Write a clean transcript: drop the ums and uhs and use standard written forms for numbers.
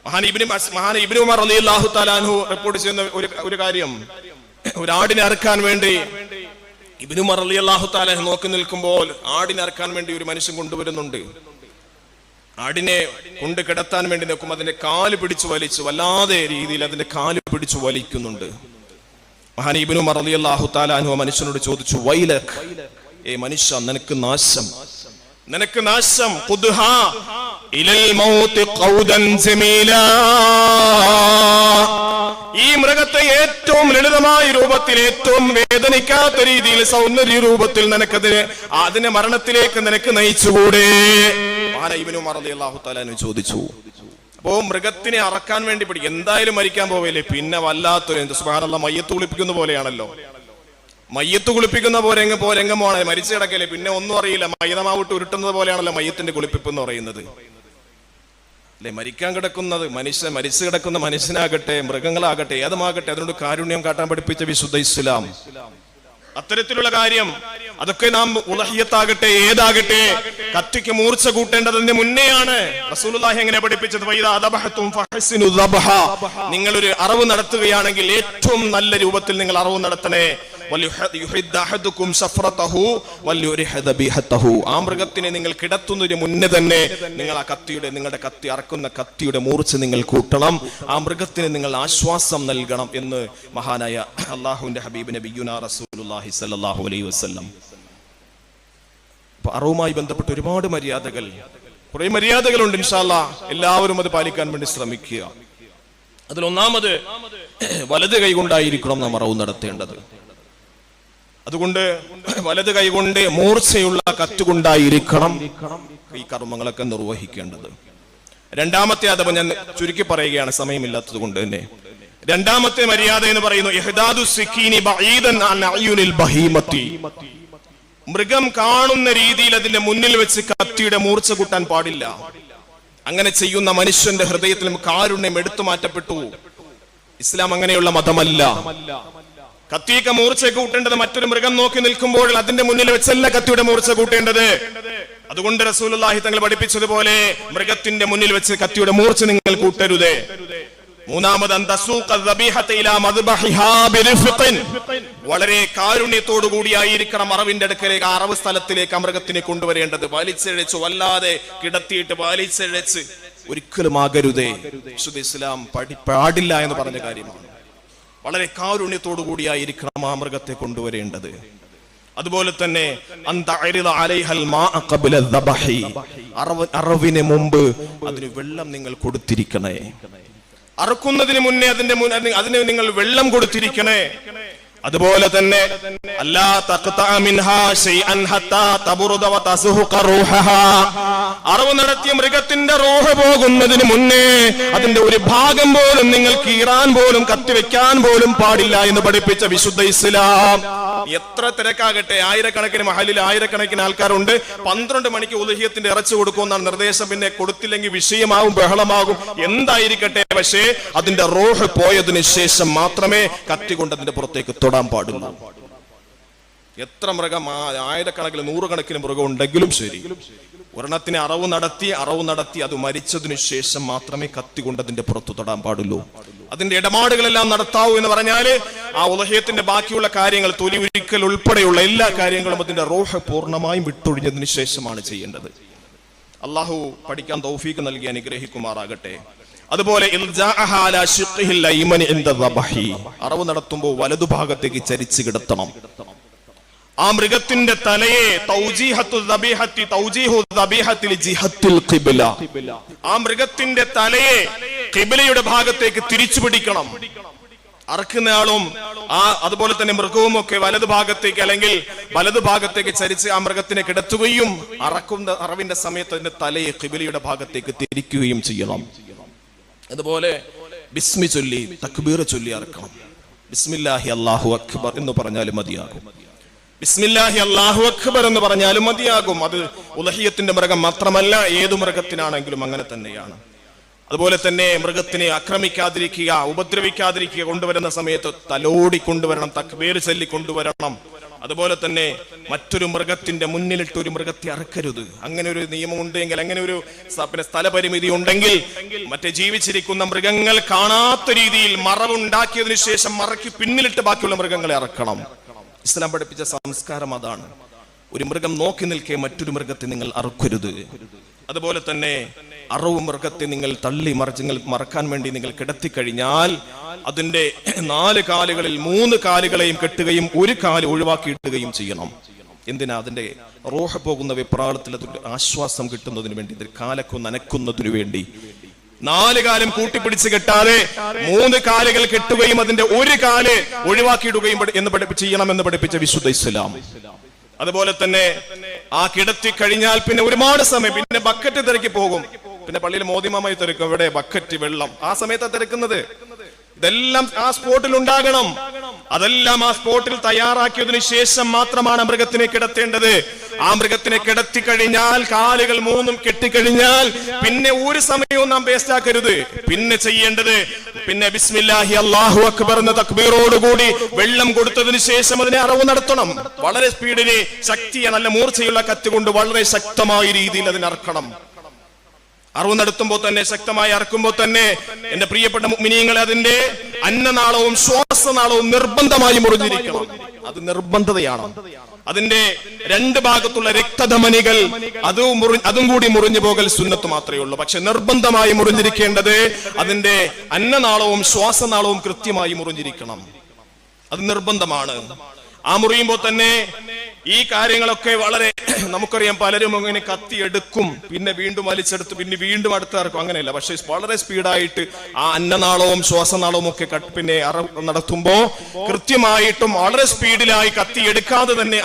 മഹാൻ ഇബ്നു ഉമർ റളിയല്ലാഹു തആല അൻഹു റിപ്പോർട്ട് ചെയ്യുന്ന ഒരു കാര്യം, ഒരു ആടിനെ അറുക്കാൻ വേണ്ടി ഇബ്നു ഉമർ റളിയല്ലാഹു തആല നോക്കി നിൽക്കുമ്പോൾ ആടിനെ അറുക്കാൻ വേണ്ടി ഒരു മനുഷ്യൻ കൊണ്ടുവരുന്നുണ്ട്. ആടിനെ കൊണ്ട് കിടത്താൻ വേണ്ടി നോക്കും, അതിന്റെ കാല് പിടിച്ചു വലിച്ചു, വല്ലാതെ രീതിയിൽ അതിന്റെ കാല് പിടിച്ചു വലിക്കുന്നുണ്ട്. മഹാൻ ഇബ്നു ഉമർ റളിയല്ലാഹു തആല അൻഹു മനുഷ്യനോട് ചോദിച്ചു, വൈലക്, മനുഷ്യ, നിനക്ക് നാശം, നിനക്ക് നാശം. ഖുദ്ഹാ ഇലൽ മൗതി ഖൗദൻ ജമീലാ, ഈ മൃഗത്തെ ഏറ്റവും ലളിതമായ രൂപത്തിൽ, ഏറ്റവും വേദനിക്കാത്ത രീതിയിൽ, സൗന്ദര്യ രൂപത്തിൽ അതിനെ മരണത്തിലേക്ക് നിനക്ക് നയിച്ചുകൂടെ? ഇബ്നു ഉമർ റളിയല്ലാഹു തആല ചോദിച്ചു. അപ്പോ മൃഗത്തിനെ അറക്കാൻ വേണ്ടി പിടിക്കും, എന്തായാലും മരിക്കാൻ പോവില്ലേ, പിന്നെ വല്ലാത്തൊരു, സുബ്ഹാനല്ലാഹ്, മയ്യത്ത് കുളിപ്പിക്കുന്ന പോലെയാണല്ലോ. മയ്യത്ത് കുളിപ്പിക്കുന്ന പോലെങ്ങമാണ്, മരിച്ചു കിടക്കല്ലേ, പിന്നെ ഒന്നും അറിയില്ല, മൈദമാവിട്ട് ഉരുട്ടുന്നത് പോലെയാണല്ലോ മയ്യത്തിന്റെ കുളിപ്പിപ്പ് എന്ന് പറയുന്നത് അല്ലെ. മരിക്കാൻ കിടക്കുന്നത് മരിച്ചു കിടക്കുന്ന മനുഷ്യനാകട്ടെ, മൃഗങ്ങളാകട്ടെ, ഏതുമാകട്ടെ, അതിനോട് കാരുണ്യം കാട്ടാൻ പഠിപ്പിച്ച വിശുദ്ധ ഇസ്ലാം. അത്തരത്തിലുള്ള കാര്യം അതൊക്കെ നാം ഉളഹിയത്താകട്ടെ, ഏതാകട്ടെ, കത്തിക്ക് മൂർച്ച കൂട്ടേണ്ടതിന്റെ മുന്നെയാണ് റസൂലുള്ളാഹി എങ്ങനെ പഠിപ്പിച്ചത്, നിങ്ങളൊരു അറവ് നടത്തുകയാണെങ്കിൽ ഏറ്റവും നല്ല രൂപത്തിൽ നിങ്ങൾ അറവ് നടത്തണേ. ആ മൃഗത്തിനെ നിങ്ങൾ കിടത്തുന്നതിന് മുന്നേ തന്നെ നിങ്ങൾ ആ നിങ്ങളുടെ കത്തി അറക്കുന്ന കത്തിയുടെ മൂർച്ച നിങ്ങൾ കൂട്ടണം, ആ മൃഗത്തിന് നിങ്ങൾ ആശ്വാസം നൽകണം എന്ന് മഹാനായ അല്ലാഹുവിന്റെ ഹബീബ് നബിയുനാ റസൂലുള്ളാഹി സ്വല്ലല്ലാഹു അലൈഹി വസല്ലം. അറവുമായി ബന്ധപ്പെട്ട് ഒരുപാട് കുറെ മര്യാദകളുണ്ട്. ഇൻഷാ അല്ലാഹ് എല്ലാവരും അത് പാലിക്കാൻ വേണ്ടി ശ്രമിക്കുക. അതിലൊന്നാമത് വലത് കൈകൊണ്ടായിരിക്കണം നാം അറവ് നടത്തേണ്ടത്. അതുകൊണ്ട് വലത് കൈകൊണ്ട് മൂർച്ചയുള്ള കത്തുകൊണ്ടായിരിക്കണം ഈ കർമ്മങ്ങളൊക്കെ നിർവഹിക്കേണ്ടത്. രണ്ടാമത്തെ അഥവാ ഞാൻ ചുരുക്കി പറയുകയാണ്, സമയമില്ലാത്തത് കൊണ്ട് തന്നെ. രണ്ടാമത്തെ മര്യാദ എന്ന് പറയുന്നു ഇഹ്ദാദു സിക്കീനി ബഈദൻ അൻ അയ്യുനിൽ ബഹീമത്തി, മൃഗം കാണുന്ന രീതിയിൽ അതിന്റെ മുന്നിൽ വെച്ച് കത്തിയുടെ മൂർച്ച കൂട്ടാൻ പാടില്ല. അങ്ങനെ ചെയ്യുന്ന മനുഷ്യന്റെ ഹൃദയത്തിൽ കാരുണ്യം എടുത്തു മാറ്റപ്പെട്ടു. ഇസ്ലാം അങ്ങനെയുള്ള മതമല്ല. കത്തിയൊക്കെ മൂർച്ച കൂട്ടേണ്ടത് മറ്റൊരു മൃഗം നോക്കി നിൽക്കുമ്പോൾ അതിന്റെ മുന്നിൽ വെച്ചല്ല കത്തിയുടെ മൂർച്ച കൂട്ടേണ്ടത്. അതുകൊണ്ട് റസൂലുള്ളാഹി തങ്ങൾ പഠിപ്പിച്ചതുപോലെ മൃഗത്തിന്റെ മുന്നിൽ വെച്ച് കത്തിയുടെ മൂർച്ച നിങ്ങൾ കൂട്ടരുത്. മൂന്നാമത് വളരെ കാരുണ്യത്തോടു കൂടിയായിരിക്കണം അറവിന്റെ അടുക്കലേക്ക്, അറവ് സ്ഥലത്തിലേക്ക് ആ മൃഗത്തിനെ കൊണ്ടുവരേണ്ടത്. വലിച്ചഴച്ച്, വല്ലാതെ കിടത്തിയിട്ട് വലിച്ചഴച്ച് ഒരിക്കലും ആകരുതേ. വിശുദ്ധ ഇസ്ലാം പാടില്ല എന്ന് പറഞ്ഞ കാര്യമാണ്. വളരെ കാരുണ്യത്തോടു കൂടിയായിരിക്കണം ആ മൃഗത്തെ കൊണ്ടുവരേണ്ടത്. അതുപോലെ തന്നെ അറവിന് മുമ്പ് അതിന് വെള്ളം നിങ്ങൾ കൊടുത്തിരിക്കണേ. അറക്കുന്നതിന് മുന്നേ അതിന് നിങ്ങൾ വെള്ളം കൊടുത്തിരിക്കണേ. അതുപോലെ തന്നെ അറവ് നടത്തിയ മൃഗത്തിന്റെ റൂഹ് പോകുന്നതിന് മുന്നേ അതിന്റെ ഒരു ഭാഗം പോലും നിങ്ങൾ കീറാൻ പോലും കത്തിവെക്കാൻ പോലും പാടില്ല എന്ന് പഠിപ്പിച്ച വിശുദ്ധ ഇസ്ലാം. എത്ര തിരക്കാകട്ടെ, ആയിരക്കണക്കിന് മഹലിൽ ആയിരക്കണക്കിന് ആൾക്കാരുണ്ട്, 12 മണിക്ക് ഉദ്ഹിയത്തിന്റെ ഇറച്ചി കൊടുക്കുമെന്നാണ് നിർദ്ദേശം. പിന്നെ കൊടുത്തില്ലെങ്കിൽ വിഷയമാകും, ബഹളമാകും, എന്തായിരിക്കട്ടെ, പക്ഷേ അതിന്റെ റൂഹ് പോയതിനു ശേഷം മാത്രമേ കത്തി കൊണ്ട് അതിന്റെ പുറത്തേക്ക് തൊടാൻ പാടുള്ളൂ. എത്ര മൃഗം, ആയിരക്കണക്കിന് 100 കണക്കിന് മൃഗം ഉണ്ടെങ്കിലും ശരി, ഒരെണ്ണത്തിന് അറവ് നടത്തി അത് മരിച്ചതിനു ശേഷം മാത്രമേ കത്തി കൊണ്ട് അതിന്റെ പുറത്തു തൊടാൻ പാടുള്ളൂ. അതിന്റെ ഇടപാടുകളെല്ലാം നടത്താവൂ എന്ന് പറഞ്ഞാല് ആ ഉലഹ്യത്തിന്റെ ബാക്കിയുള്ള കാര്യങ്ങൾ, തൊലി ഉരിക്കൽ ഉൾപ്പെടെയുള്ള എല്ലാ കാര്യങ്ങളും അതിന്റെ റൂഹ് പൂർണ്ണമായും വിട്ടൊഴിഞ്ഞതിന് ശേഷമാണ് ചെയ്യേണ്ടത്. അള്ളാഹു പഠിക്കാൻ തൗഫീഖ് നൽകി അനുഗ്രഹിക്കുമാറാകട്ടെ. അതുപോലെ അറവ് നടത്തുമ്പോൾ വലതുഭാഗത്തേക്ക് ചരിച്ചു കിടത്തണം. ആ മൃഗത്തിന്റെ തലയെ ആ മൃഗത്തിന്റെ തലയെ ഖിബ്ലയുടെ ഭാഗത്തേക്ക് തിരിച്ചു പിടിക്കണം. അറക്കുന്നയാളും അതുപോലെ തന്നെ മൃഗവും ഒക്കെ വലതുഭാഗത്തേക്ക് അല്ലെങ്കിൽ വലതുഭാഗത്തേക്ക് ചരിച്ച് ആ മൃഗത്തിനെ കിടത്തുകയും അറവിന്റെ സമയത്ത് അതിന്റെ തലയെ ഖിബ്ലയുടെ ഭാഗത്തേക്ക് തിരിക്കുകയും ചെയ്യണം. അതുപോലെ ബിസ്മി ചൊല്ലി, തക്ബീർ ചൊല്ലി അറക്കണം. ബിസ്മില്ലാഹി അല്ലാഹു അക്ബർ എന്ന് പറഞ്ഞാലും മതിയാകും. ബിസ്മില്ലാഹി അല്ലാഹു അക്ബർ എന്ന് പറഞ്ഞാലും മതിയാകും. അത് ഉലഹിയത്തിന്റെ മൃഗം മാത്രമല്ല, ഏതു മൃഗത്തിനാണെങ്കിലും അങ്ങനെ തന്നെയാണ്. അതുപോലെ തന്നെ മൃഗത്തിനെ ആക്രമിക്കാതിരിക്കുക, ഉപദ്രവിക്കാതിരിക്കുക, കൊണ്ടുവരുന്ന സമയത്ത് തലോടി കൊണ്ടുവരണം, തക്ബീർ ചൊല്ലി കൊണ്ടുവരണം. അതുപോലെ തന്നെ മറ്റൊരു മൃഗത്തിന്റെ മുന്നിലിട്ട് ഒരു മൃഗത്തെ അറക്കരുത്. അങ്ങനെ ഒരു നിയമം ഉണ്ടെങ്കിൽ, അങ്ങനെ ഒരു സ്ഥലപരിമിതി ഉണ്ടെങ്കിൽ, മറ്റേ ജീവിച്ചിരിക്കുന്ന മൃഗങ്ങൾ കാണാത്ത രീതിയിൽ മറവുണ്ടാക്കിയതിനു ശേഷം മറയ്ക്ക് പിന്നിലിട്ട് ബാക്കിയുള്ള മൃഗങ്ങളെ അറക്കണം. ഇസ്ലാം പഠിപ്പിച്ച സംസ്കാരം അതാണ്. ഒരു മൃഗം നോക്കി നിൽക്കെ മറ്റൊരു മൃഗത്തെ നിങ്ങൾ അറുക്കരുത്. അതുപോലെ തന്നെ അറവ് മൃഗത്തെ നിങ്ങൾ തള്ളി മറക്കാൻ വേണ്ടി നിങ്ങൾ കിടത്തിക്കഴിഞ്ഞാൽ അതിന്റെ 4 കാലുകളിൽ 3 കാലുകളെയും കെട്ടുകയും 1 കാല് ഒഴിവാക്കിയിടുകയും ചെയ്യണം. എന്തിനാ? അതിന്റെ റൂഹ് പോകുന്ന വെപ്രാളത്തിൽ അതിന്റെ ആശ്വാസം കിട്ടുന്നതിന് വേണ്ടി, കാലൊക്കെ നനക്കുന്നതിനു വേണ്ടി. 4 കാലും കൂട്ടിപ്പിടിച്ച് കെട്ടാതെ 3 കാലുകൾ കെട്ടുകയും അതിന്റെ 1 കാല് ഒഴിവാക്കിയിടുകയും ചെയ്യണമെന്ന് പഠിപ്പിച്ച വിശുദ്ധ ഇസ്ലാം. അതുപോലെ തന്നെ ആ കിടത്തി കഴിഞ്ഞാൽ പിന്നെ ഒരുപാട് സമയം പിന്നെ ബക്കറ്റ് തിരക്കി പോകും. പിന്നെ പള്ളിയിൽ മോദിമാമായി തിരക്കും, ഇവിടെ ബക്കറ്റ് വെള്ളം. ആ സമയത്താണ് തിരക്കുന്നത്. ഇതെല്ലാം ആ സ്പോട്ടിൽ ഉണ്ടാകണം. അതെല്ലാം ആ സ്പോട്ടിൽ തയ്യാറാക്കിയതിനു ശേഷം മാത്രമാണ് മൃഗത്തിനെ കിടത്തേണ്ടത്. ആ മൃഗത്തിനെ കിടത്തി കഴിഞ്ഞാൽ, കാലുകൾ 3 കെട്ടിക്കഴിഞ്ഞാൽ പിന്നെ ഒരു സമയവും നാം വേസ്റ്റ് ആക്കരുത്. പിന്നെ ചെയ്യേണ്ടത് ബിസ്മില്ലാഹി അല്ലാഹു അക്ബർ എന്ന തക്ബീറോടുകൂടി വെള്ളം കൊടുത്തതിന് ശേഷം അതിനെ അറവ് നടത്തണം. വളരെ സ്പീഡിന്, ശക്തിയെ, നല്ല മൂർച്ചയുള്ള കത്തി കൊണ്ട് വളരെ ശക്തമായ രീതിയിൽ അതിനറക്കണം. അറിവ് നടത്തുമ്പോൾ തന്നെ, ശക്തമായി അറക്കുമ്പോൾ തന്നെ എന്റെ പ്രിയപ്പെട്ട മുഅ്മിനീങ്ങളെ, അതിന്റെ അന്നനാളവും ശ്വാസനാളവും നിർബന്ധമായി മുറിഞ്ഞിരിക്കണം. അത് നിർബന്ധതയാണ്. അതിന്റെ 2 ഭാഗത്തുള്ള രക്തധമനികൾ അതും കൂടി മുറിഞ്ഞു പോകൽ സുന്നത്ത് മാത്രമേ ഉള്ളൂ. പക്ഷെ നിർബന്ധമായി മുറിഞ്ഞിരിക്കേണ്ടത് അതിന്റെ അന്നനാളവും ശ്വാസനാളവും കൃത്യമായി മുറിഞ്ഞിരിക്കണം. അത് നിർബന്ധമാണ്. ആ മുറിയുമ്പോൾ തന്നെ ഈ കാര്യങ്ങളൊക്കെ വളരെ, നമുക്കറിയാം, പലരും അങ്ങനെ കത്തിയെടുക്കും, പിന്നെ വീണ്ടും വലിച്ചെടുത്ത് പിന്നെ വീണ്ടും അടുത്തിറക്കും. അങ്ങനെയല്ല. പക്ഷെ വളരെ സ്പീഡായിട്ട് ആ അന്നനാളവും ശ്വാസനാളവും ഒക്കെ പിന്നെ നടത്തുമ്പോ കൃത്യമായിട്ടും വളരെ സ്പീഡിലായി കത്തിയെടുക്കാതെ തന്നെ